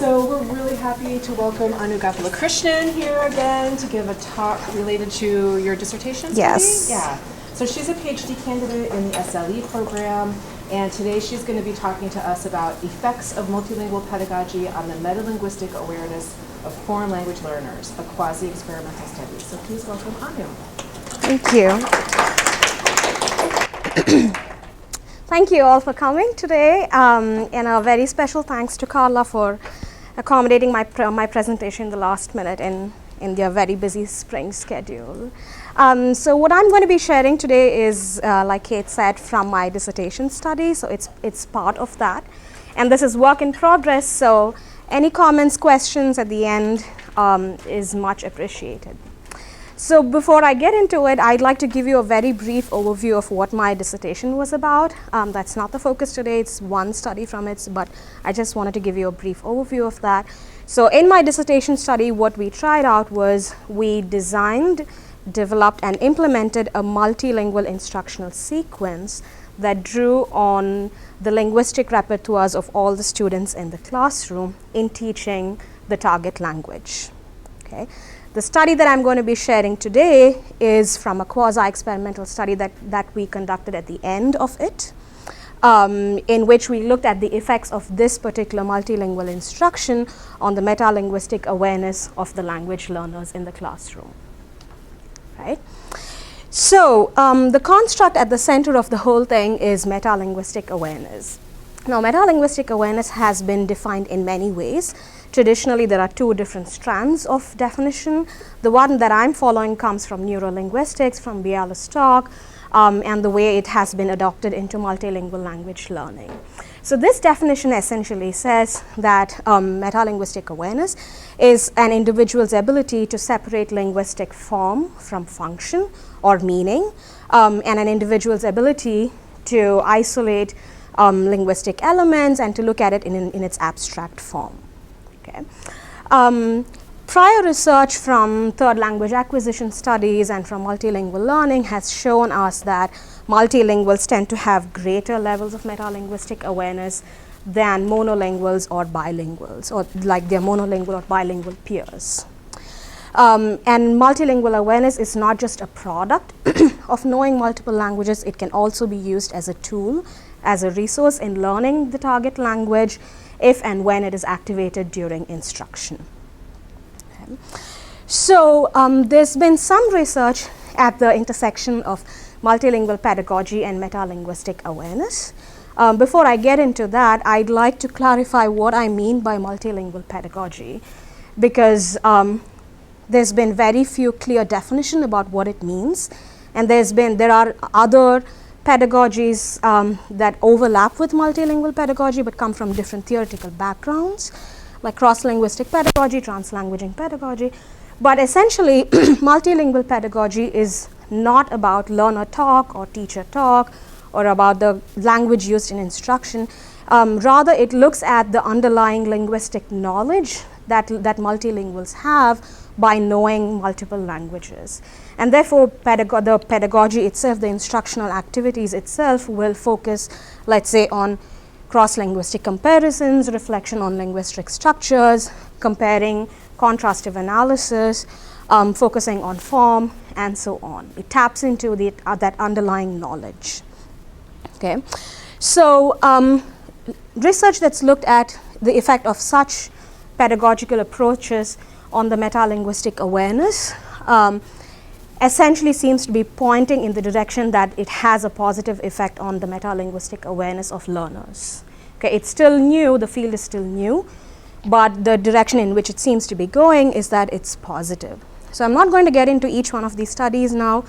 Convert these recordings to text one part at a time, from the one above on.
So we're really happy to welcome Anu Krishnan here again to give a talk related to your dissertation study. Yes. Yeah. So she's a PhD candidate in the SLE program, and today she's going to be talking to us about effects of multilingual pedagogy on the metalinguistic awareness of foreign language learners, a quasi-experimental study. So please welcome Anu. Thank you. Thank you all for coming today, and a very special thanks to CARLA for accommodating my presentation the last minute in their very busy spring schedule. So what I'm going to be sharing today is, like Kate said, from my dissertation study, so it's part of that. And this is work in progress, so any comments, questions at the end is much appreciated. So before I get into it, I'd like to give you a very brief overview of what my dissertation was about. That's not the focus today, it's one study from it, but I just wanted to give you a brief overview of that. So in my dissertation study, what we tried out was we designed, developed, and implemented a multilingual instructional sequence that drew on the linguistic repertoires of all the students in the classroom in teaching the target language. Okay. The study that I'm going to be sharing today is from a quasi-experimental study that we conducted at the end of it, in which we looked at the effects of this particular multilingual instruction on the metalinguistic awareness of the language learners in the classroom. Right? So the construct at the center of the whole thing is metalinguistic awareness. Now, metalinguistic awareness has been defined in many ways. Traditionally, there are two different strands of definition. The one that I'm following comes from neurolinguistics, from Bialystok, and the way it has been adopted into multilingual language learning. So this definition essentially says that metalinguistic awareness is an individual's ability to separate linguistic form from function or meaning, and an individual's ability to isolate linguistic elements and to look at it in its abstract form. Okay. Prior research from third language acquisition studies and from multilingual learning has shown us that multilinguals tend to have greater levels of metalinguistic awareness than monolinguals or bilinguals, or like their monolingual or bilingual peers. And multilingual awareness is not just a product of knowing multiple languages, it can also be used as a tool, as a resource in learning the target language if and when it is activated during instruction. Okay. So there's been some research at the intersection of multilingual pedagogy and metalinguistic awareness. Before I get into that, I'd like to clarify what I mean by multilingual pedagogy, because there's been very few clear definition about what it means, and there are other pedagogies that overlap with multilingual pedagogy but come from different theoretical backgrounds, like cross-linguistic pedagogy, translanguaging pedagogy. But essentially, multilingual pedagogy is not about learner talk or teacher talk or about the language used in instruction. Rather, it looks at the underlying linguistic knowledge that multilinguals have by knowing multiple languages. And therefore, the pedagogy itself, the instructional activities itself will focus, let's say, on cross-linguistic comparisons, reflection on linguistic structures, comparing contrastive analysis, focusing on form, and so on. It taps into that underlying knowledge. Okay. So research that's looked at the effect of such pedagogical approaches on the metalinguistic awareness essentially seems to be pointing in the direction that it has a positive effect on the metalinguistic awareness of learners. Okay, it's still new, the field is still new, but the direction in which it seems to be going is that it's positive. So I'm not going to get into each one of these studies now,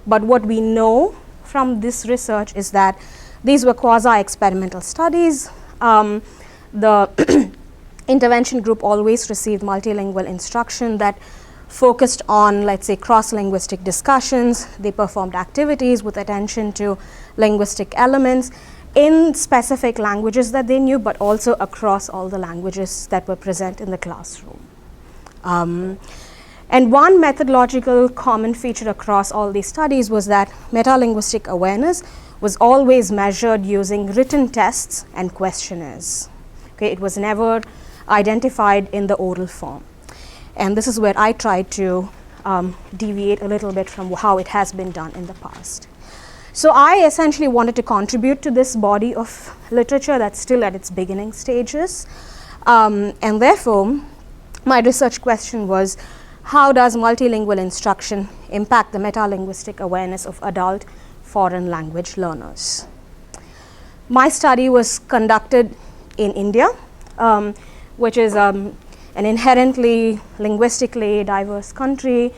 but what we know from this research is that these were quasi-experimental studies. The intervention group always received multilingual instruction that focused on, let's say, cross-linguistic discussions. They performed activities with attention to linguistic elements in specific languages that they knew, but also across all the languages that were present in the classroom. And one methodological common feature across all these studies was that metalinguistic awareness was always measured using written tests and questionnaires. Okay, it was never identified in the oral form. And this is where I tried to deviate a little bit from how it has been done in the past. So I essentially wanted to contribute to this body of literature that's still at its beginning stages. And therefore, my research question was, how does multilingual instruction impact the metalinguistic awareness of adult foreign language learners? My study was conducted in India, which is an inherently linguistically diverse country,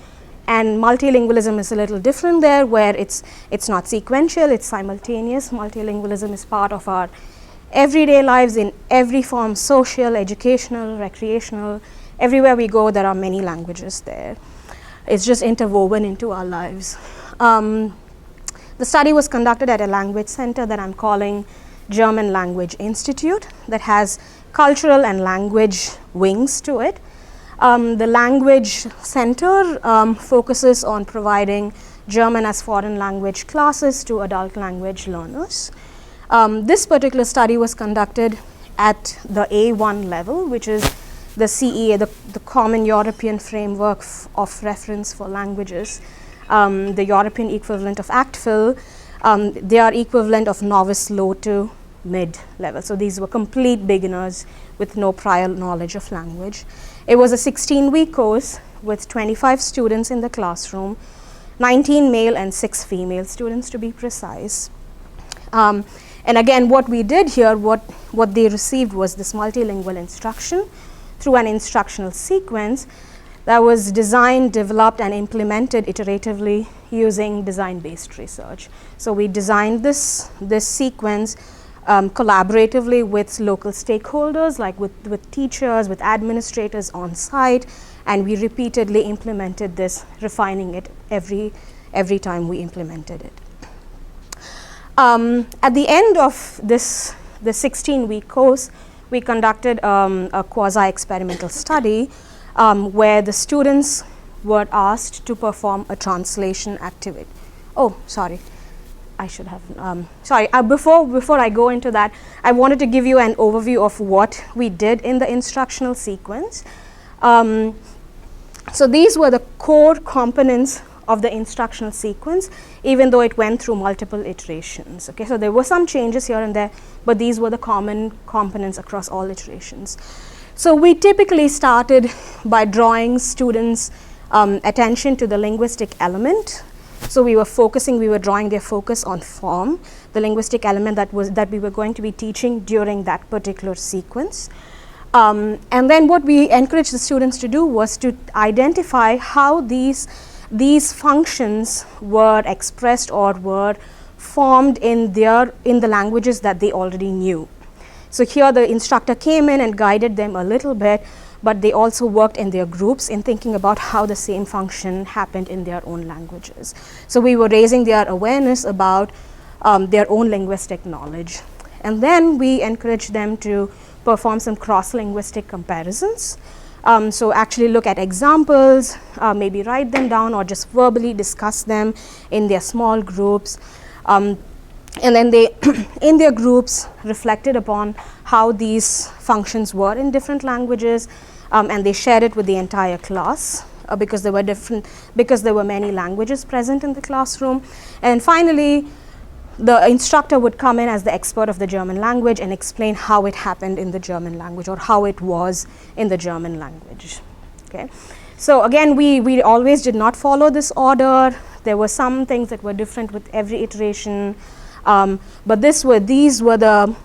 and multilingualism is a little different there, where it's not sequential, it's simultaneous. Multilingualism is part of our everyday lives in every form: social, educational, recreational. Everywhere we go, there are many languages there. It's just interwoven into our lives. The study was conducted at a language center that I'm calling German Language Institute, that has cultural and language wings to it. The language center focuses on providing German as foreign language classes to adult language learners. This particular study was conducted at the A1 level, which is the CEA, the Common European Framework of Reference for Languages, the European equivalent of ACTFL. They are equivalent of novice low to mid level. So these were complete beginners with no prior knowledge of language. It was a 16-week course with 25 students in the classroom, 19 male and 6 female students to be precise. And again, what we did here, what they received was this multilingual instruction through an instructional sequence that was designed, developed, and implemented iteratively using design-based research. So we designed this sequence collaboratively with local stakeholders, like with teachers, with administrators on site, and we repeatedly implemented this, refining it every time we implemented it. At the end of the 16-week course, we conducted a quasi-experimental study where the students were asked to perform a translation activity. Oh, sorry. I should have, before I go into that, I wanted to give you an overview of what we did in the instructional sequence. So these were the core components of the instructional sequence, even though it went through multiple iterations. Okay, so there were some changes here and there, but these were the common components across all iterations. So we typically started by drawing students' attention to the linguistic element. So we were drawing their focus on form, the linguistic element that we were going to be teaching during that particular sequence. And then what we encouraged the students to do was to identify how these functions were expressed or were formed in the languages that they already knew. So here the instructor came in and guided them a little bit, but they also worked in their groups in thinking about how the same function happened in their own languages. So we were raising their awareness about their own linguistic knowledge. And then we encouraged them to perform some cross-linguistic comparisons. So actually look at examples, maybe write them down or just verbally discuss them in their small groups. And then they, in their groups, reflected upon how these functions were in different languages, and they shared it with the entire class because there were many languages present in the classroom. And finally, the instructor would come in as the expert of the German language and explain how it happened in the German language or how it was in the German language. Okay. So again, we always did not follow this order. There were some things that were different with every iteration. But these were the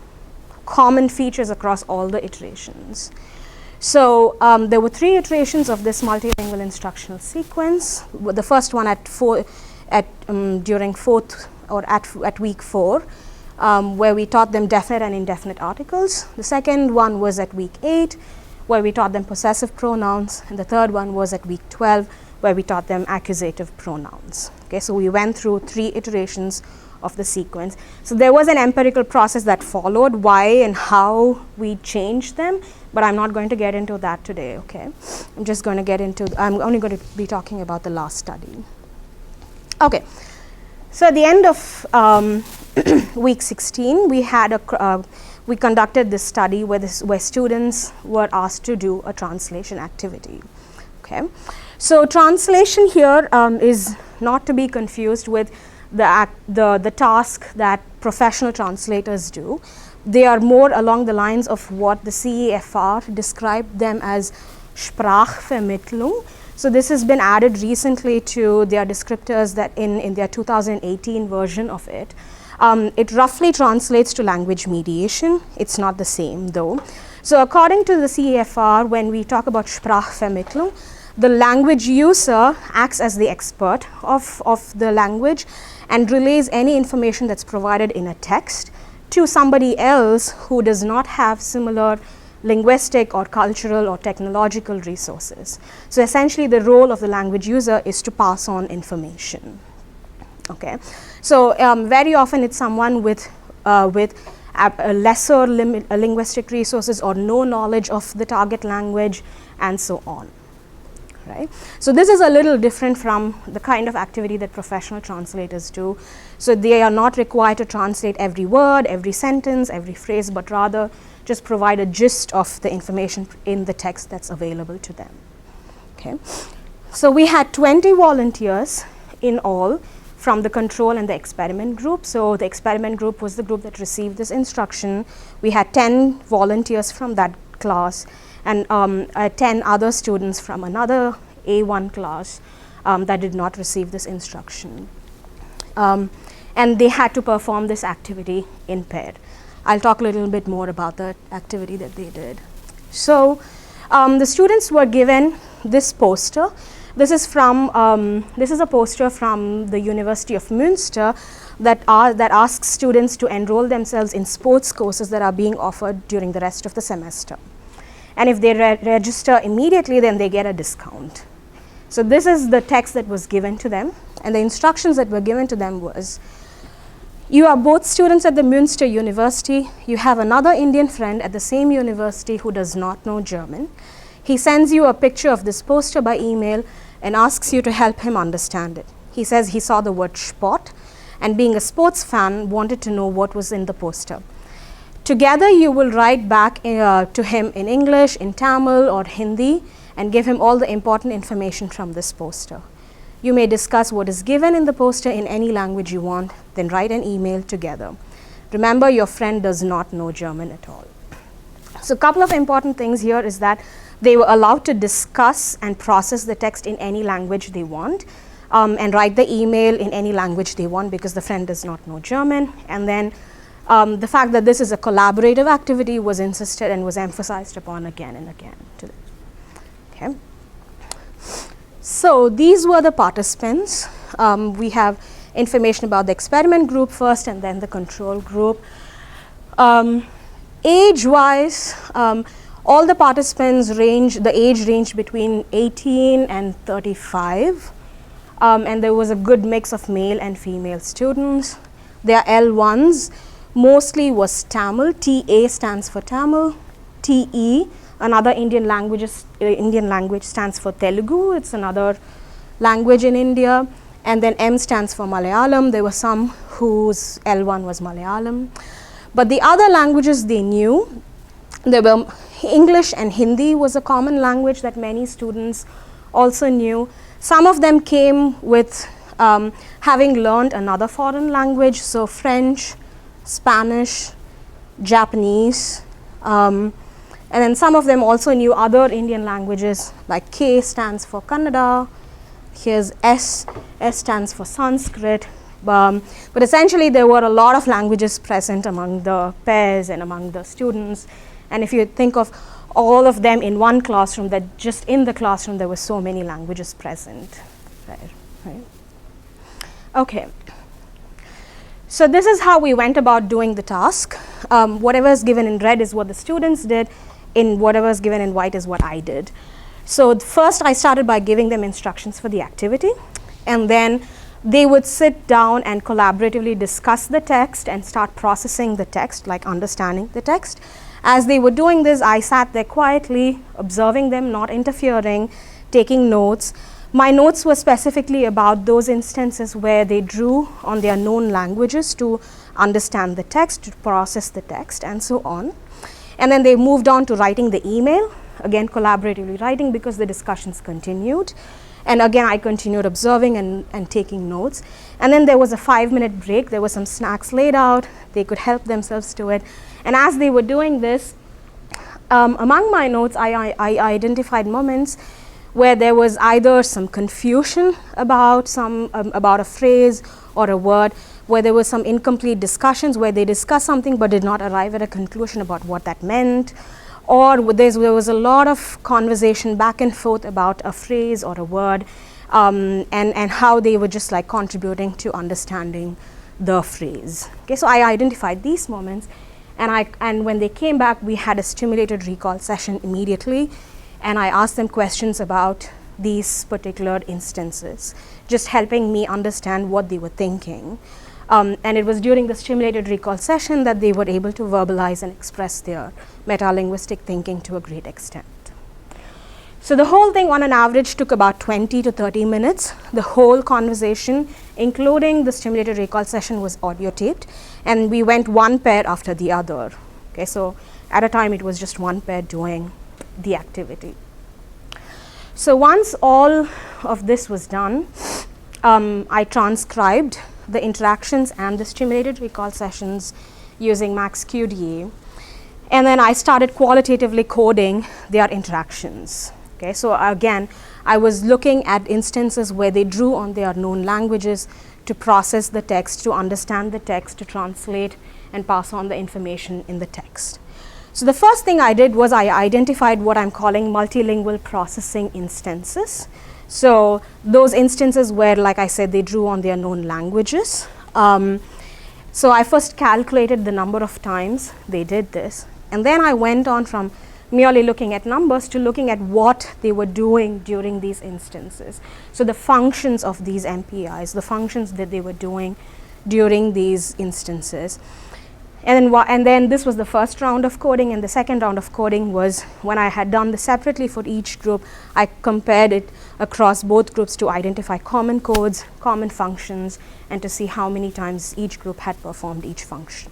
common features across all the iterations. So there were 3 iterations of this multilingual instructional sequence. The first one during week 4, where we taught them definite and indefinite articles. The second one was at week 8, where we taught them possessive pronouns, and the third one was at week 12, where we taught them accusative pronouns. Okay, so we went through 3 iterations of the sequence. So there was an empirical process that followed why and how we changed them, but I'm not going to get into that today, okay? I'm only going to be talking about the last study. Okay, so at the end of week 16, we had we conducted this study where students were asked to do a translation activity. Okay. So translation here is not to be confused with the task that professional translators do. They are more along the lines of what the CEFR described them as Sprachvermittlung. So this has been added recently to their descriptors that in their 2018 version of it. It roughly translates to language mediation. It's not the same though. So according to the CEFR, when we talk about Sprachvermittlung, the language user acts as the expert of the language and relays any information that's provided in a text to somebody else who does not have similar linguistic or cultural or technological resources. So essentially the role of the language user is to pass on information. Okay. So very often it's someone with lesser linguistic resources or no knowledge of the target language and so on. Right. So this is a little different from the kind of activity that professional translators do. So they are not required to translate every word, every sentence, every phrase, but rather just provide a gist of the information in the text that's available to them. Okay. So we had 20 volunteers in all from the control and the experiment group. So the experiment group was the group that received this instruction. We had 10 volunteers from that class and 10 other students from another A1 class that did not receive this instruction. And they had to perform this activity in pair. I'll talk a little bit more about the activity that they did. So the students were given this poster. This is a poster from the University of Münster that asks students to enroll themselves in sports courses that are being offered during the rest of the semester. And if they register immediately, then they get a discount. So this is the text that was given to them, and the instructions that were given to them was, you are both students at the Münster University. You have another Indian friend at the same university who does not know German. He sends you a picture of this poster by email and asks you to help him understand it. He says he saw the word Sport, and being a sports fan, wanted to know what was in the poster. Together you will write back to him in English, in Tamil or Hindi, and give him all the important information from this poster. You may discuss what is given in the poster in any language you want, then write an email together. Remember, your friend does not know German at all. So a couple of important things here is that they were allowed to discuss and process the text in any language they want, and write the email in any language they want because the friend does not know German. And then the fact that this is a collaborative activity was insisted and was emphasized upon again and again. Okay. So these were the participants. We have information about the experiment group first and then the control group. Age-wise, all the participants the age ranged between 18 and 35. And there was a good mix of male and female students. Their L1s mostly was Tamil. TA stands for Tamil. TE, another Indian language stands for Telugu. It's another language in India. And then M stands for Malayalam. There were some whose L1 was Malayalam. But the other languages they knew, there were English and Hindi was a common language that many students also knew. Some of them came with having learned another foreign language, so French, Spanish, Japanese, and then some of them also knew other Indian languages, like K stands for Kannada, here's S stands for Sanskrit, but essentially there were a lot of languages present among the pairs and among the students. And if you think of all of them in one classroom, that just in the classroom there were so many languages present. Right. Okay. So this is how we went about doing the task. Whatever is given in red is what the students did, whatever is given in white is what I did. So first I started by giving them instructions for the activity, and then they would sit down and collaboratively discuss the text and start processing the text, like understanding the text. As they were doing this, I sat there quietly, observing them, not interfering, taking notes. My notes were specifically about those instances where they drew on their known languages to understand the text, to process the text, and so on. And then they moved on to writing the email, again collaboratively writing because the discussions continued. And again, I continued observing and taking notes. And then there was a 5-minute break. There were some snacks laid out. They could help themselves to it. And as they were doing this, among my notes, I identified moments where there was either some confusion about about a phrase or a word, where there was some incomplete discussions where they discussed something but did not arrive at a conclusion about what that meant, or there was a lot of conversation back and forth about a phrase or a word, and how they were just like contributing to understanding the phrase. Okay, so I identified these moments, and when they came back, we had a stimulated recall session immediately, and I asked them questions about these particular instances, just helping me understand what they were thinking. And it was during the stimulated recall session that they were able to verbalize and express their metalinguistic thinking to a great extent. So the whole thing on an average took about 20 to 30 minutes. The whole conversation, including the stimulated recall session, was audio taped, and we went one pair after the other. Okay, so at a time it was just one pair doing the activity. So once all of this was done, I transcribed the interactions and the stimulated recall sessions using MaxQDA, and then I started qualitatively coding their interactions. Okay, so again, I was looking at instances where they drew on their known languages to process the text, to understand the text, to translate and pass on the information in the text. So the first thing I did was I identified what I'm calling multilingual processing instances. So those instances where, like I said, they drew on their known languages. So I first calculated the number of times they did this, and then I went on from merely looking at numbers to looking at what they were doing during these instances. So the functions of these MPIs, the functions that they were doing during these instances. And then this was the first round of coding, and the second round of coding was when I had done this separately for each group. I compared it across both groups to identify common codes, common functions, and to see how many times each group had performed each function.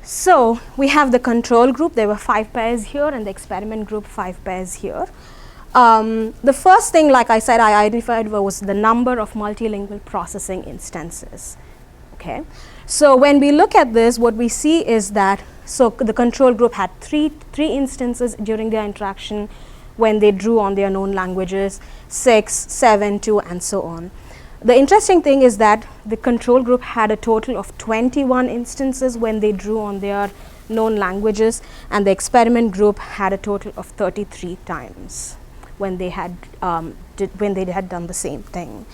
So we have the control group. There were 5 pairs here, and the experiment group 5 pairs here. The first thing, like I said, I identified was the number of multilingual processing instances. Okay. So when we look at this, what we see is that, so the control group had three instances during their interaction when they drew on their known languages, 6, 7, 2, and so on. The interesting thing is that the control group had a total of 21 instances when they drew on their known languages, and the experiment group had a total of 33 times when they had done the same thing.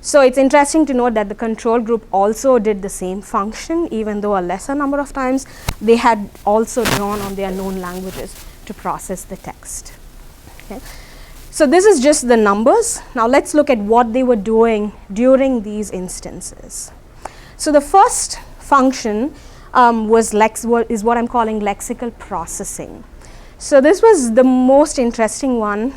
So it's interesting to note that the control group also did the same function, even though a lesser number of times. They had also drawn on their known languages to process the text. Okay. So this is just the numbers. Now let's look at what they were doing during these instances. So the first function is what I'm calling lexical processing. So this was the most interesting one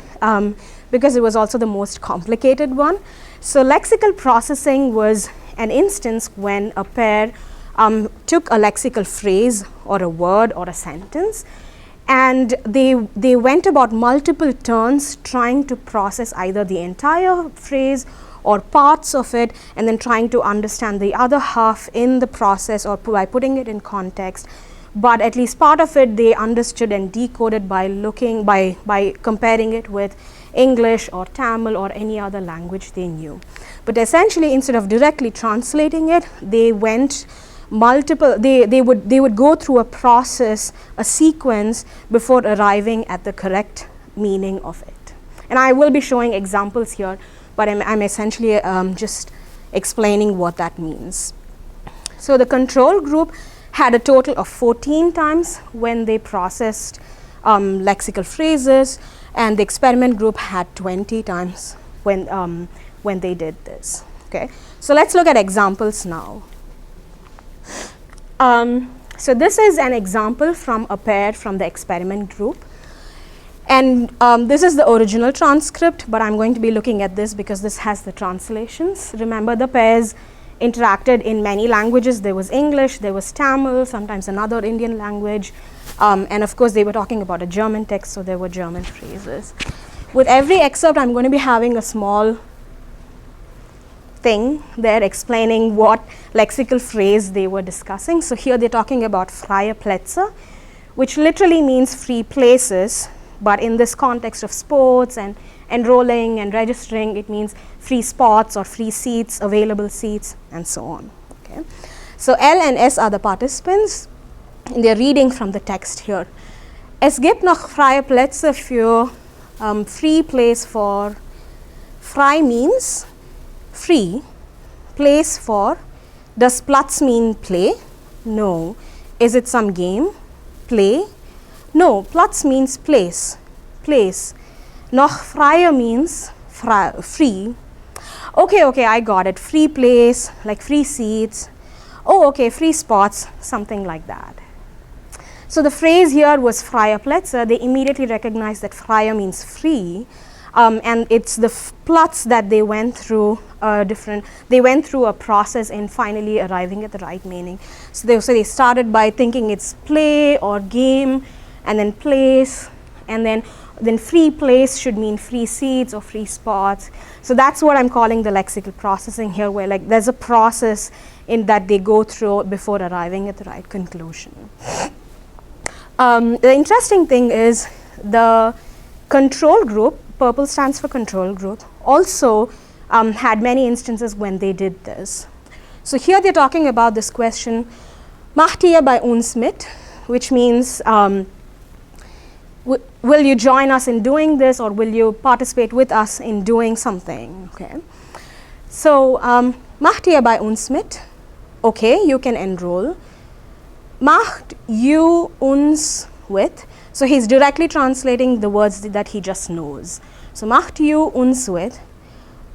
because it was also the most complicated one. So lexical processing was an instance when a pair took a lexical phrase or a word or a sentence, and they went about multiple turns trying to process either the entire phrase or parts of it, and then trying to understand the other half in the process or by putting it in context. But at least part of it they understood and decoded by comparing it with English or Tamil or any other language they knew. But essentially, instead of directly translating it, they went they would go through a process, a sequence, before arriving at the correct meaning of it. And I will be showing examples here, but I'm essentially just explaining what that means. So the control group had a total of 14 times when they processed lexical phrases, and the experiment group had 20 times when they did this. Okay, so let's look at examples now. So this is an example from a pair from the experiment group, and this is the original transcript, but I'm going to be looking at this because this has the translations. Remember, the pairs interacted in many languages. There was English, there was Tamil, sometimes another Indian language, and of course they were talking about a German text, so there were German phrases. With every excerpt, I'm going to be having a small thing there explaining what lexical phrase they were discussing. So here they're talking about freie Plätze, which literally means free places, but in this context of sports and enrolling and registering, it means free spots or free seats, available seats, and so on. Okay. So L and S are the participants, and they're reading from the text here. Es gibt noch freie Plätze für free place for. Frei means free, place for. Does Platz mean play? No. Is it some game? Play? No. Platz means place. Place. Noch freier means free. Okay, I got it. Free place, like free seats. Oh, okay, free spots, something like that. So the phrase here was freie Plätze. They immediately recognized that freie means free, and it's the Platz that they went through they went through a process in finally arriving at the right meaning. So they started by thinking it's play or game, and then place, and then free place should mean free seats or free spots. So that's what I'm calling the lexical processing here, where like there's a process in that they go through before arriving at the right conclusion. The interesting thing is the control group, purple stands for control group, also had many instances when they did this. So here they're talking about this question, macht ihr bei uns mit, which means will you join us in doing this, or will you participate with us in doing something? Okay. So macht ihr bei uns mit? Okay, you can enroll. Macht you uns with? So he's directly translating the words that he just knows. So macht you uns with.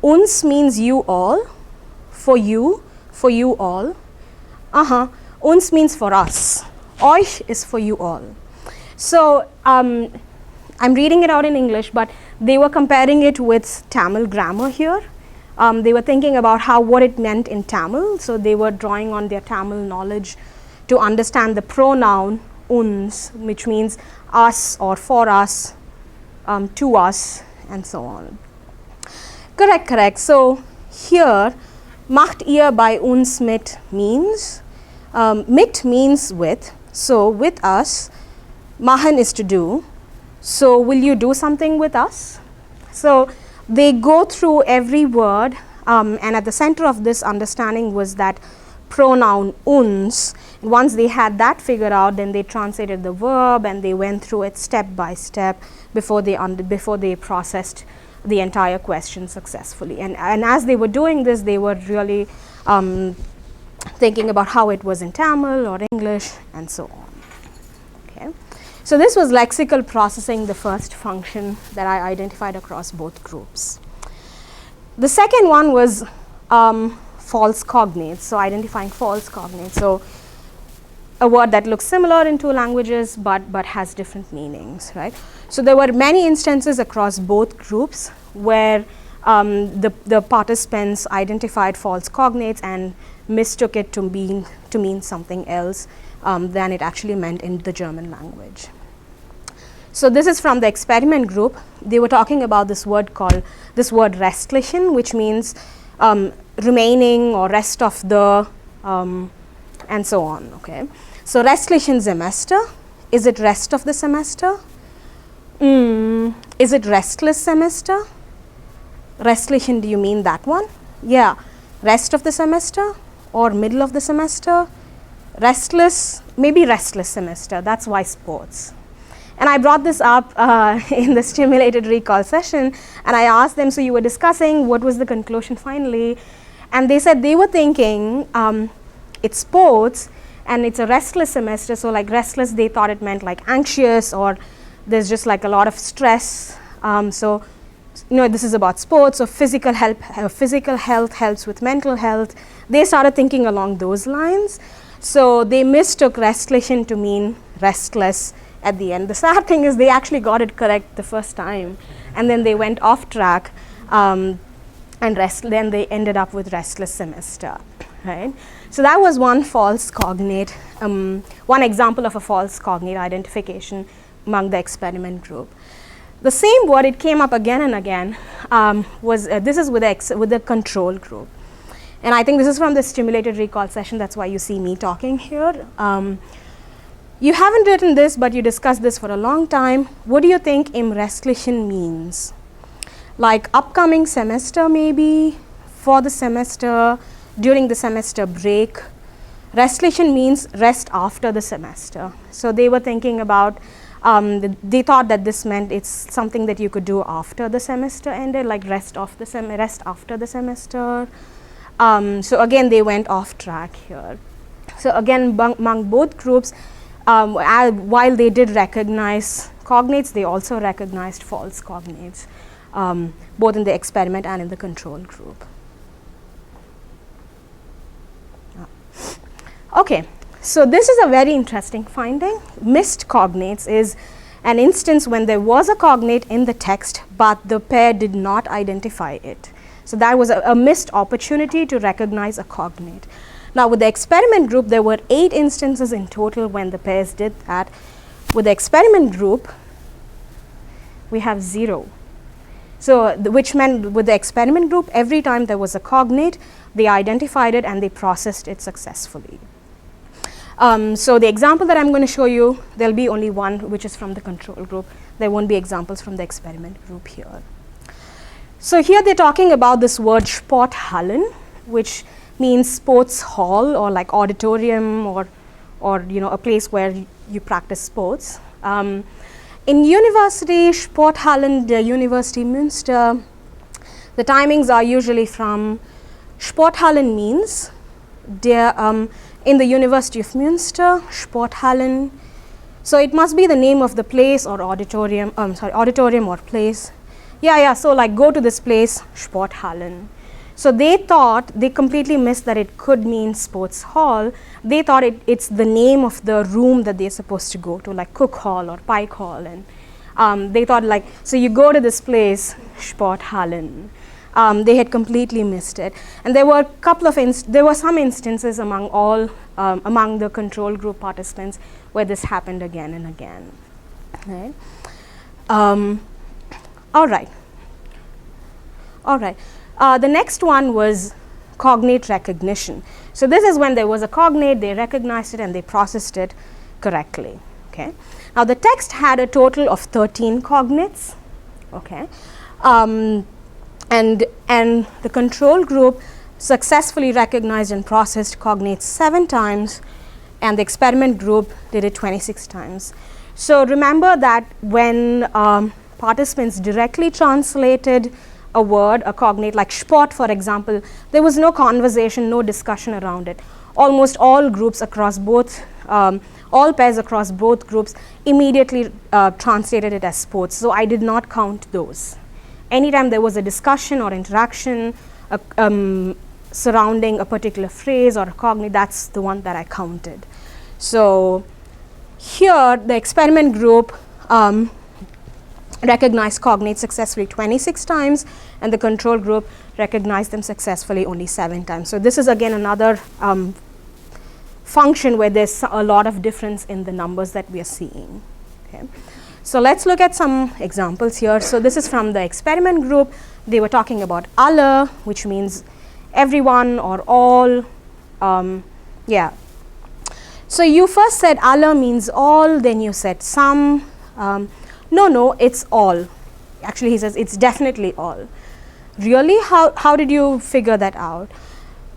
Uns means you all, for you all. Uns means for us. Euch is for you all. So I'm reading it out in English, but they were comparing it with Tamil grammar here. They were thinking about what it meant in Tamil. So they were drawing on their Tamil knowledge to understand the pronoun uns, which means us or for us, to us, and so on. Correct. So here, macht ihr bei uns mit means, mit means with. So with us, machen is to do. So will you do something with us? So they go through every word, and at the center of this understanding was that pronoun uns. Once they had that figured out, then they translated the verb and they went through it step by step before they processed the entire question successfully. And as they were doing this, they were really thinking about how it was in Tamil or English and so on. Okay. So this was lexical processing, the first function that I identified across both groups. The second one was false cognates, so identifying false cognates. So a word that looks similar in two languages but has different meanings, right? So there were many instances across both groups where the participants identified false cognates and mistook it to mean something else than it actually meant in the German language. So this is from the experiment group. They were talking about this word restlichen, which means remaining or rest of the and so on. Okay. So restlichen Semester, is it rest of the semester? Is it restless semester? Restlichen, do you mean that one? Yeah, rest of the semester or middle of the semester? Restless, maybe restless semester, that's why sports. And I brought this up in the stimulated recall session, and I asked them, so you were discussing, what was the conclusion finally? And they said they were thinking it's sports and it's a restless semester. So like restless, they thought it meant like anxious, or there's just like a lot of stress. So this is about sports, so physical health helps with mental health. They started thinking along those lines. So they mistook restlichen to mean restless at the end. The sad thing is they actually got it correct the first time, and then they went off track, and then they ended up with restless semester, right? So that was one false cognate, one example of a false cognate identification among the experiment group. The same word, it came up again and again, this is with the control group. And I think this is from the stimulated recall session, that's why you see me talking here. You haven't written this, but you discussed this for a long time. What do you think im restlichen means? Like upcoming semester maybe, for the semester, during the semester break. Restlichen means rest after the semester. So they were thinking about, they thought that this meant it's something that you could do after the semester ended, like rest after the semester. So again, they went off track here. So again, among both groups, while they did recognize cognates, they also recognized false cognates, both in the experiment and in the control group. Okay, so this is a very interesting finding. Missed cognates is an instance when there was a cognate in the text, but the pair did not identify it. So that was a missed opportunity to recognize a cognate. Now with the experiment group, there were 8 instances in total when the pairs did that. With the experiment group, we have 0. So which meant with the experiment group, every time there was a cognate, they identified it and they processed it successfully. So the example that I'm going to show you, there'll be only one, which is from the control group. There won't be examples from the experiment group here. So here they're talking about this word Sporthallen, which means sports hall or like auditorium or you know, a place where you practice sports. In university, Sporthallen der University Münster, the timings are usually from Sporthallen means der, in the University of Münster, Sporthallen. So it must be the name of the place or auditorium, auditorium or place. Yeah, so like go to this place, Sporthallen. So they thought, they completely missed that it could mean sports hall. They thought it's the name of the room that they're supposed to go to, like Cook Hall or Pike Hall. And they thought like, so you go to this place, Sporthallen. They had completely missed it. And there were a couple of, there were some instances among all, among the control group participants where this happened again and again. Right? All right. The next one was cognate recognition. So this is when there was a cognate, they recognized it and they processed it correctly. Okay. Now the text had a total of 13 cognates. Okay. And the control group successfully recognized and processed cognates 7 times, and the experiment group did it 26 times. So remember that when participants directly translated a word, a cognate, like Sport, for example, there was no conversation, no discussion around it. Almost all groups across both, all pairs across both groups immediately translated it as sports. So I did not count those. Anytime there was a discussion or interaction surrounding a particular phrase or a cognate, that's the one that I counted. So here the experiment group recognized cognates successfully 26 times, and the control group recognized them successfully only 7 times. So this is again another function where there's a lot of difference in the numbers that we are seeing. Okay. So let's look at some examples here. So this is from the experiment group. They were talking about alle, which means everyone or all. Yeah. So you first said alle means all, then you said some. No, it's all. Actually, he says it's definitely all. Really? How did you figure that out?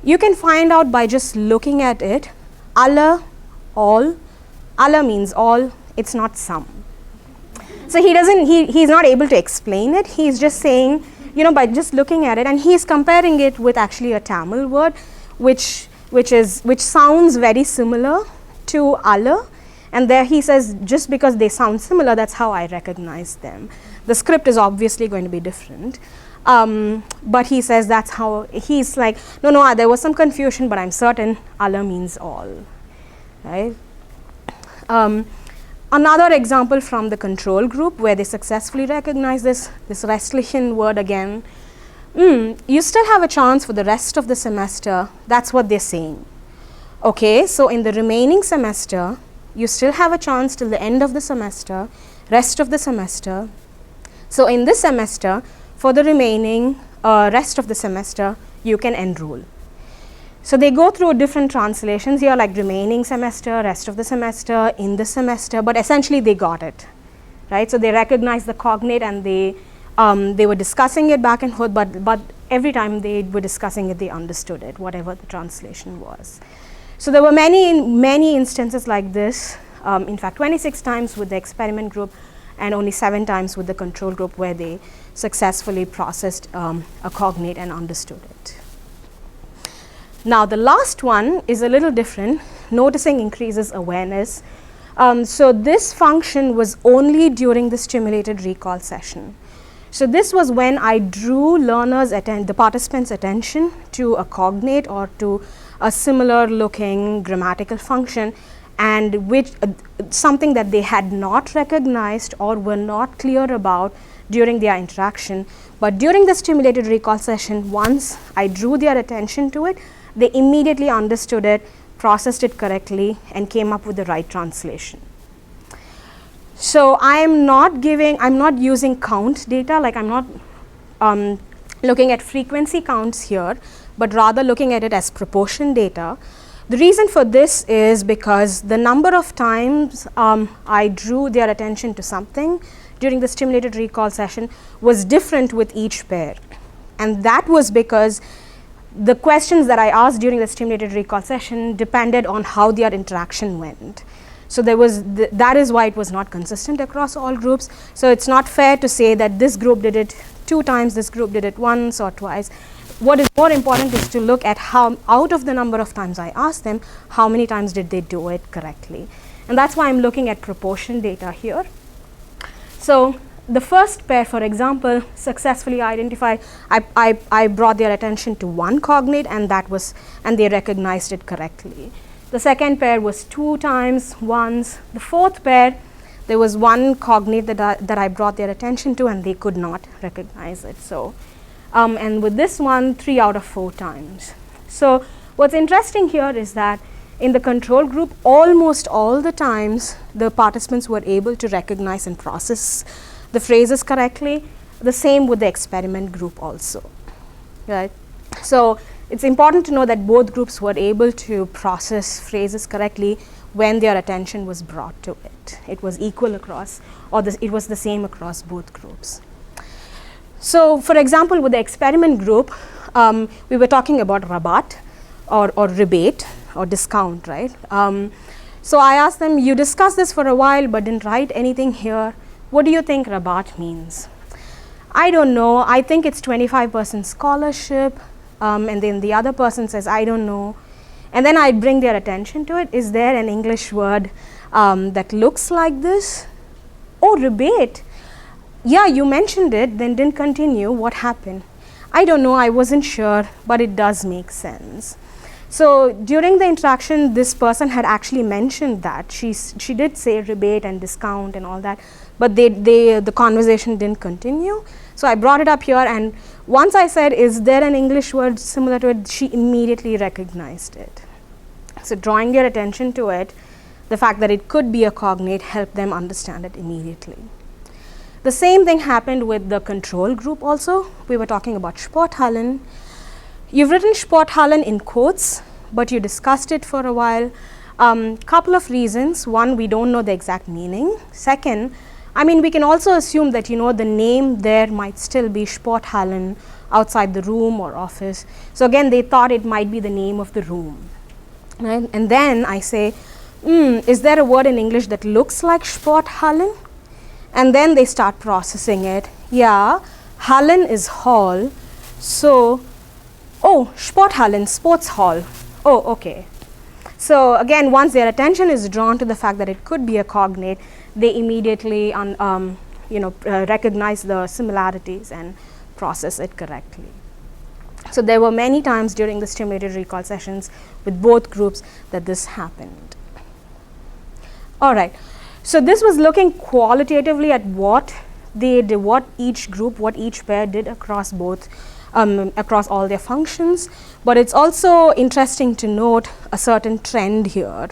You can find out by just looking at it. Alle, all. Alle means all. It's not some. So he's not able to explain it. He's just saying, you know, by just looking at it, and he's comparing it with actually a Tamil word, which sounds very similar to alle. And there he says, just because they sound similar, that's how I recognize them. The script is obviously going to be different. But he says that's how, he's like, no, there was some confusion, but I'm certain alle means all. Right? Another example from the control group where they successfully recognize this restlichen word again. you still have a chance for the rest of the semester. That's what they're saying. Okay, so in the remaining semester, you still have a chance till the end of the semester, rest of the semester. So in this semester, for the remaining rest of the semester, you can enroll. So they go through different translations here, like remaining semester, rest of the semester, in the semester, but essentially they got it, right? So they recognize the cognate, and they were discussing it back and forth, but every time they were discussing it, they understood it, whatever the translation was. So there were many instances like this, in fact 26 times with the experiment group and only 7 times with the control group, where they successfully processed a cognate and understood it. Now the last one is a little different. Noticing increases awareness. So this function was only during the stimulated recall session. So this was when I drew the participants' attention to a cognate or to a similar looking grammatical function, and which something that they had not recognized or were not clear about during their interaction. But during the stimulated recall session, once I drew their attention to it, they immediately understood it, processed it correctly, and came up with the right translation. So I'm not using count data, like I'm not looking at frequency counts here, but rather looking at it as proportion data. The reason for this is because the number of times I drew their attention to something during the stimulated recall session was different with each pair. And that was because the questions that I asked during the stimulated recall session depended on how their interaction went. So there was that is why it was not consistent across all groups. So it's not fair to say that this group did it 2 times, this group did it once or twice. What is more important is to look at how, out of the number of times I asked them, how many times did they do it correctly. And that's why I'm looking at proportion data here. So the first pair, for example, successfully identified, I brought their attention to one cognate, and they recognized it correctly. The second pair was 2 times, once. The fourth pair, there was one cognate that I brought their attention to, and they could not recognize it. So, and with this one, 3 out of 4 times. So what's interesting here is that in the control group, almost all the times, the participants were able to recognize and process the phrases correctly. The same with the experiment group also, right? So it's important to know that both groups were able to process phrases correctly when their attention was brought to it. It was equal across, or it was the same across both groups. So for example, with the experiment group, we were talking about rabat or rebate or discount, right? So I asked them, you discussed this for a while but didn't write anything here. What do you think rabat means? I don't know. I think it's 25% scholarship. And then the other person says, I don't know. And then I bring their attention to it. Is there an English word that looks like this? Oh, rebate. Yeah, you mentioned it, then didn't continue. What happened? I don't know. I wasn't sure, but it does make sense. So during the interaction, this person had actually mentioned that. She did say rebate and discount and all that, but the conversation didn't continue. So I brought it up here, and once I said, is there an English word similar to it, she immediately recognized it. So drawing their attention to it, the fact that it could be a cognate helped them understand it immediately. The same thing happened with the control group also. We were talking about Sporthallen. You've written Sporthallen in quotes, but you discussed it for a while. Couple of reasons. One, we don't know the exact meaning. Second, I mean, we can also assume that, the name there might still be Sporthallen outside the room or office. So again, they thought it might be the name of the room, right? And then I say, is there a word in English that looks like Sporthallen? And then they start processing it. Yeah, Hallen is hall. So, oh, Sporthallen, sports hall. Oh, okay. So again, once their attention is drawn to the fact that it could be a cognate, they immediately recognize the similarities and process it correctly. So there were many times during the stimulated recall sessions with both groups that this happened. All right. So this was looking qualitatively at what they did, what each group, what each pair did across both across all their functions. But it's also interesting to note a certain trend here.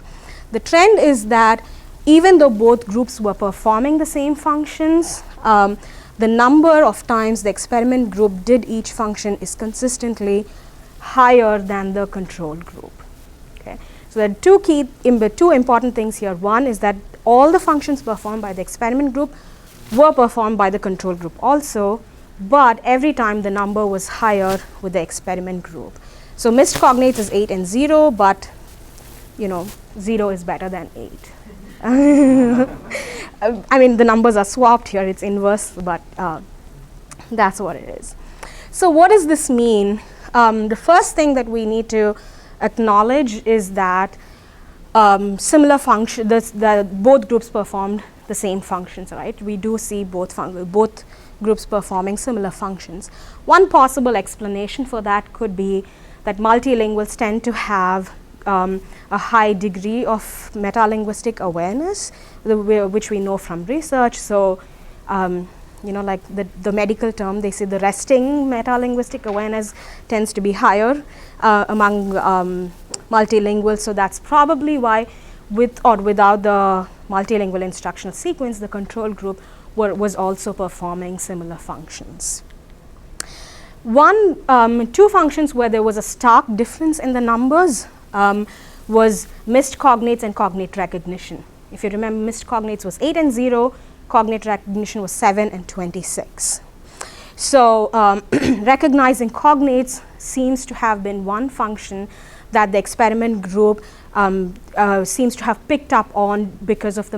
The trend is that even though both groups were performing the same functions, the number of times the experiment group did each function is consistently higher than the control group. Okay. So there are two important things here. One is that all the functions performed by the experiment group were performed by the control group also, but every time the number was higher with the experiment group. So missed cognates is 8 and 0, but 0 is better than 8. I mean, the numbers are swapped here, it's inverse, but that's what it is. So what does this mean? The first thing that we need to acknowledge is that similar function, both groups performed the same functions, right? We do see both groups performing similar functions. One possible explanation for that could be that multilinguals tend to have a high degree of metalinguistic awareness, which we know from research. So, like the medical term, they say the resting metalinguistic awareness tends to be higher among multilinguals. So that's probably why, with or without the multilingual instructional sequence, the control group was also performing similar functions. Two functions where there was a stark difference in the numbers was missed cognates and cognate recognition. If you remember, missed cognates was 8 and 0, cognate recognition was 7 and 26. So recognizing cognates seems to have been one function that the experiment group seems to have picked up on because of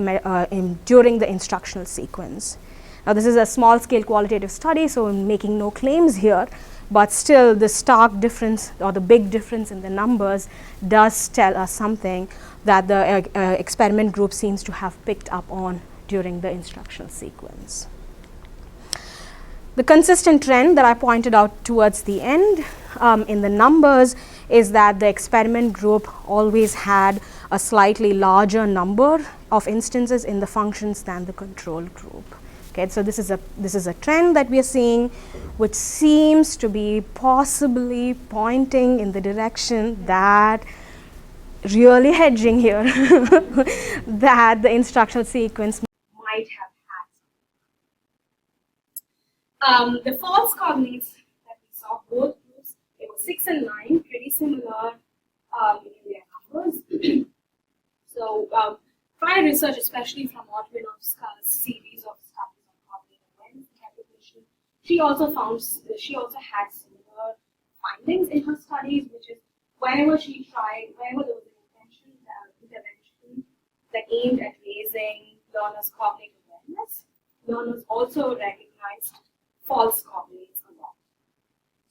during the instructional sequence. Now this is a small scale qualitative study, so I'm making no claims here, but still the stark difference or the big difference in the numbers does tell us something that the experiment group seems to have picked up on during the instructional sequence. The consistent trend that I pointed out towards the end in the numbers is that the experiment group always had a slightly larger number of instances in the functions than the control group. Okay, so this is a trend that we are seeing, which seems to be possibly pointing in the direction that really hedging here that the instructional sequence might have had. The false cognates that we saw, both groups, they were 6 and 9, pretty similar in their numbers. So prior research, especially from Otwinov's series of studies on cognate awareness and recognition, she also had similar findings in her studies, which is whenever there was an intervention that aimed at raising learners' cognate awareness, learners also recognized false cognates a lot.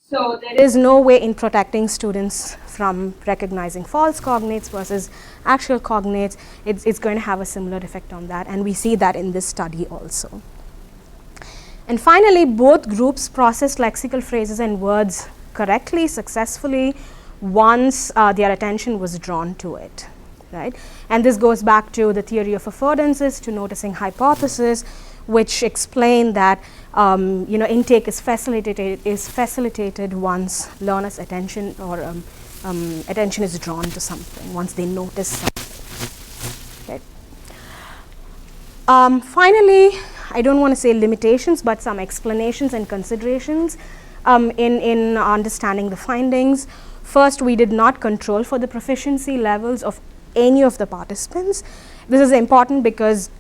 So there is no way in protecting students from recognizing false cognates versus actual cognates. It's going to have a similar effect on that, and we see that in this study also. And finally, both groups processed lexical phrases and words correctly, successfully, once their attention was drawn to it, right? And this goes back to the theory of affordances, to noticing hypothesis, which explain that intake is facilitated once learners' attention or attention is drawn to something, once they notice something. Okay. Finally, I don't want to say limitations, but some explanations and considerations in understanding the findings. First, we did not control for the proficiency levels of any of the participants. This is important because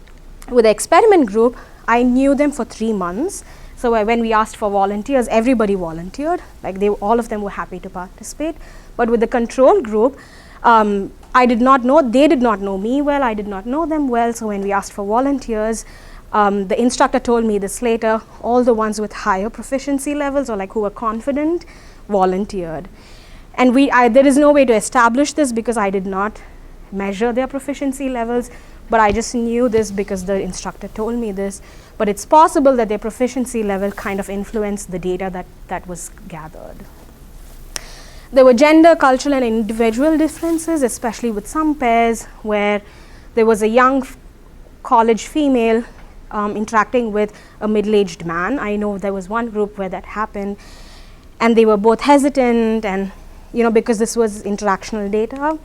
with the experiment group, I knew them for 3 months. So when we asked for volunteers, everybody volunteered. Like all of them were happy to participate. But with the control group, I did not know, they did not know me well, I did not know them well. So when we asked for volunteers, the instructor told me this later, all the ones with higher proficiency levels or like who were confident volunteered. And there is no way to establish this because I did not measure their proficiency levels, but I just knew this because the instructor told me this. But it's possible that their proficiency level kind of influenced the data that was gathered. There were gender, cultural, and individual differences, especially with some pairs where there was a young college female interacting with a middle-aged man. I know there was one group where that happened. and they were both hesitant, and because this was interactional data,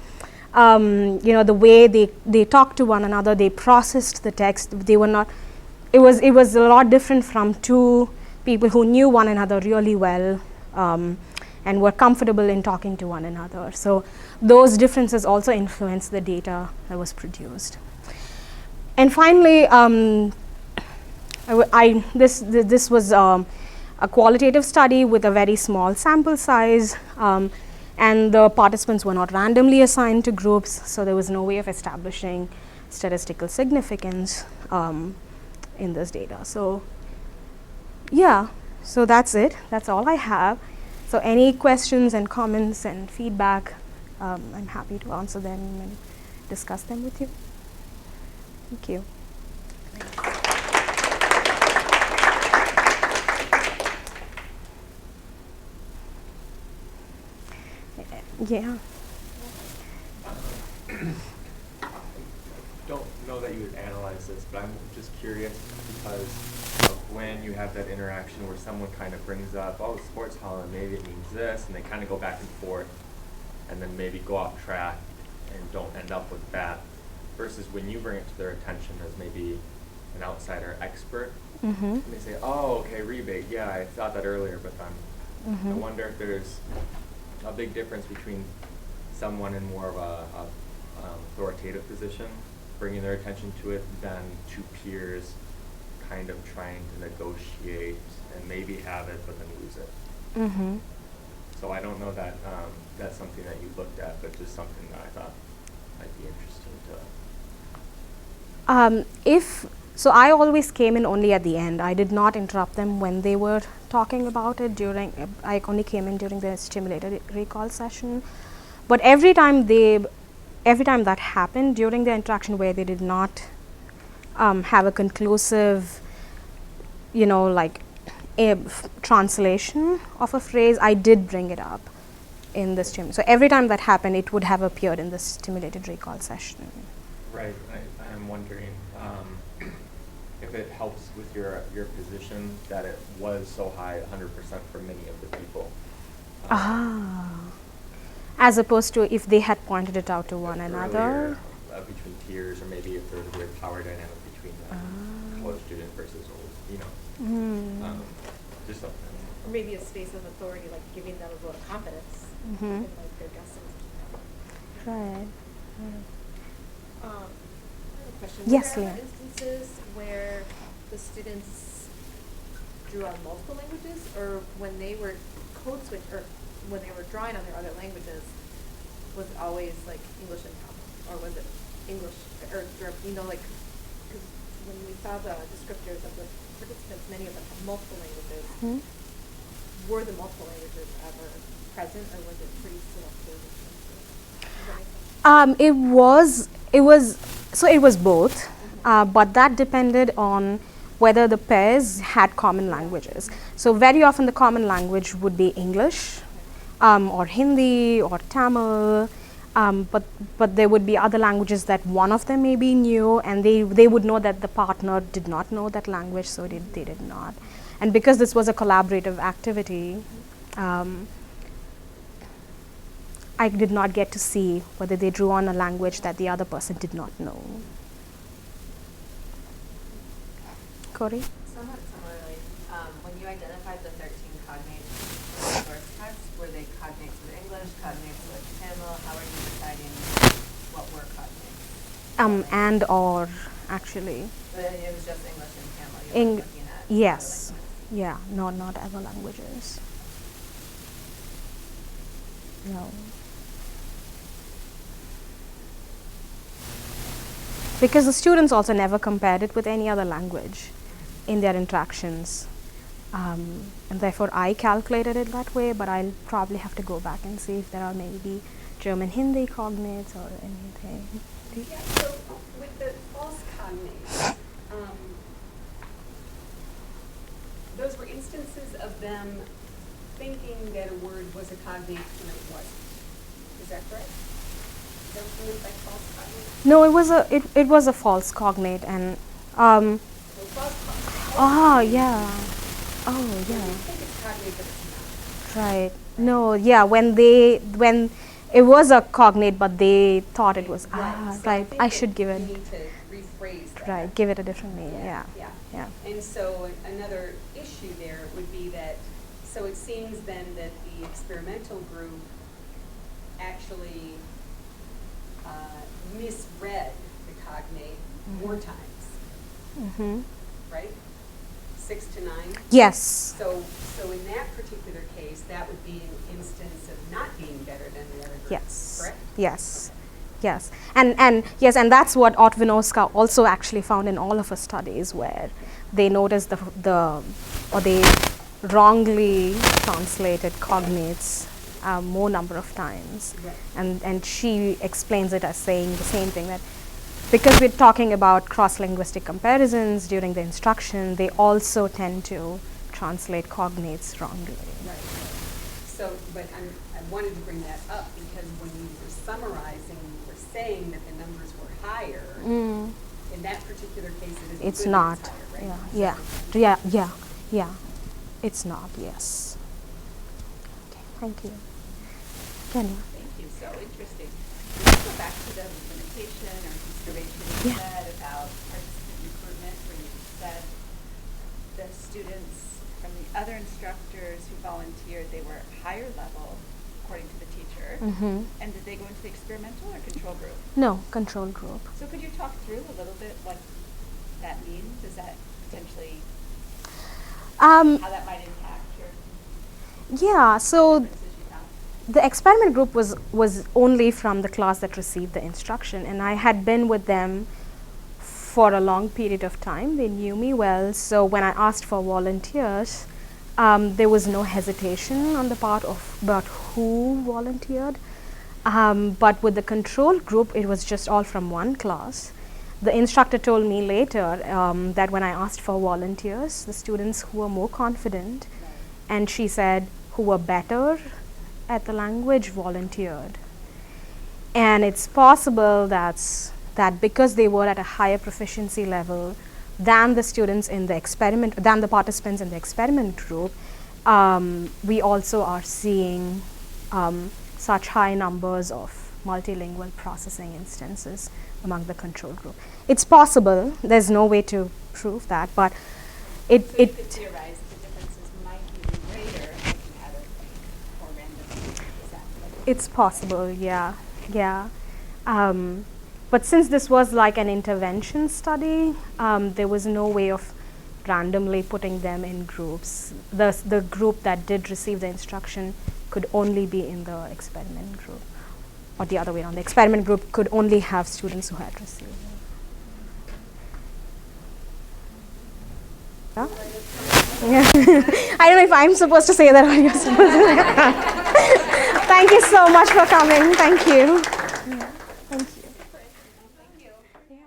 the way they talked to one another, they processed the text, they were not, it was a lot different from two people who knew one another really well, and were comfortable in talking to one another. So those differences also influenced the data that was produced. And finally, this was a qualitative study with a very small sample size, and the participants were not randomly assigned to groups, so there was no way of establishing statistical significance in this data. So yeah, so that's it. That's all I have. So any questions and comments and feedback, I'm happy to answer them and discuss them with you. Thank you. Yeah. Don't know that you would analyze this, but I'm just curious because of when you have that interaction where someone kind of brings up, oh, sports hall, and maybe it means this, and they kind of go back and forth, and then maybe go off track and don't end up with that, versus when you bring it to their attention as maybe an outsider expert, and they say, oh, okay, rebate, yeah, I thought that earlier, but then I wonder if there's a big difference between someone in more of a authoritative position bringing their attention to it than two peers kind of trying to negotiate and maybe have it but then lose it. So I don't know that that's something that you looked at, but just something that I thought might be interesting to. So I always came in only at the end. I did not interrupt them when they were talking about it I only came in during the stimulated recall session. But every time that happened during the interaction where they did not have a conclusive, like a translation of a phrase, I did bring it up in the stim. So every time that happened, it would have appeared in the stimulated recall session. Right. I'm wondering if it helps with your position that it was so high, 100% for many of the people. As opposed to if they had pointed it out to one another. Earlier, between peers, or maybe if there was a weird power dynamic between college student versus old, just something. Or maybe a space of authority, like giving them a vote of confidence in like their guessing. Right. I have a question. Yes, Were there Leah. ever instances where the students drew on multiple languages, or when they were code switch, or when they were drawing on their other languages, was it always like English and Tamil, or was it English or like, because when we saw the descriptors of the participants, many of them have multiple languages. Were the multiple languages ever present, or was it pretty selective? It was both, but that depended on whether the pairs had common languages. So very often the common language would be English, or Hindi or Tamil, but there would be other languages that one of them maybe knew, and they would know that the partner did not know that language, so they did not. And because this was a collaborative activity, I did not get to see whether they drew on a language that the other person did not know. Corey? Somewhat similarly, when you identified the 13 cognates source texts, were they cognates with English, cognates with Tamil? How are you deciding what were cognates? And or, actually. But it was just English and Tamil. You were looking at Yes. other languages. Yeah, not other languages. No. Because the students also never compared it with any other language in their interactions. And therefore I calculated it that way, but I'll probably have to go back and see if there are maybe German Hindi cognates or anything. Yeah, so with the false cognates, those were instances of them thinking that a word was a cognate when it wasn't. Is that correct? Is that what you meant by false cognate? No, it was a false cognate, and So false cognate. yeah. Oh, You yeah. think it's cognate, but it's not. Right. No, yeah, when it was a cognate, but they thought it was, So right, think I that should give you it, need to rephrase that. right, give it a different name, yeah. Yeah. Yeah. And so another issue there would be that, so it seems then that the experimental group actually misread the cognate more times, Mm-hmm. right? 6 to 9? Yes. So in that particular case, that would be an instance of not being better than the other group, Yes. correct? Yes. Yes. And yes, and that's what Otvinoska also actually found in all of her studies, where they noticed or they wrongly translated cognates more number of times. Right. And she explains it as saying the same thing, that because we're talking about cross-linguistic comparisons during the instruction, they also tend to translate cognates wrongly. Right. So, but I wanted to bring that up because when you were summarizing, you were saying that the numbers were higher. In that particular case, it isn't It's good that not. it's higher, right? Yeah. It's not. Yes. Okay. Thank you. Kenny. Thank you, so interesting. Let's go back to the limitation or consideration you Yeah. said about participant recruitment, where you said the students from the other instructors who volunteered, they were higher level, according to the teacher. Mm-hmm. And did they go into the experimental or control group? No, control group. So could you talk through a little bit what that means? Does that potentially, how that might impact your Yeah, so differences you found? the experiment group was only from the class that received the instruction, and I had been with them for a long period of time. They knew me well, so when I asked for volunteers, there was no hesitation on the part of about who volunteered. But with the control group, it was just all from one class. The instructor told me later that when I asked for volunteers, the students who were more confident, and she said who were better at the language volunteered. And it's possible that because they were at a higher proficiency level than the students in the experiment, than the participants in the experiment group, we also are seeing such high numbers of multilingual processing instances among the control group. It's possible, there's no way to prove that, but So you could theorize the differences might be greater if you had a more random, is that like it's possible, yeah. But since this was like an intervention study, there was no way of randomly putting them in groups. The group that did receive the instruction could only be in the experiment group, or the other way around. The experiment group could only have students who had received it. Yeah? I don't know if I'm supposed to say that or you're supposed to say that. Thank you so much for coming. Thank you. Thank you. Thank you. Yeah.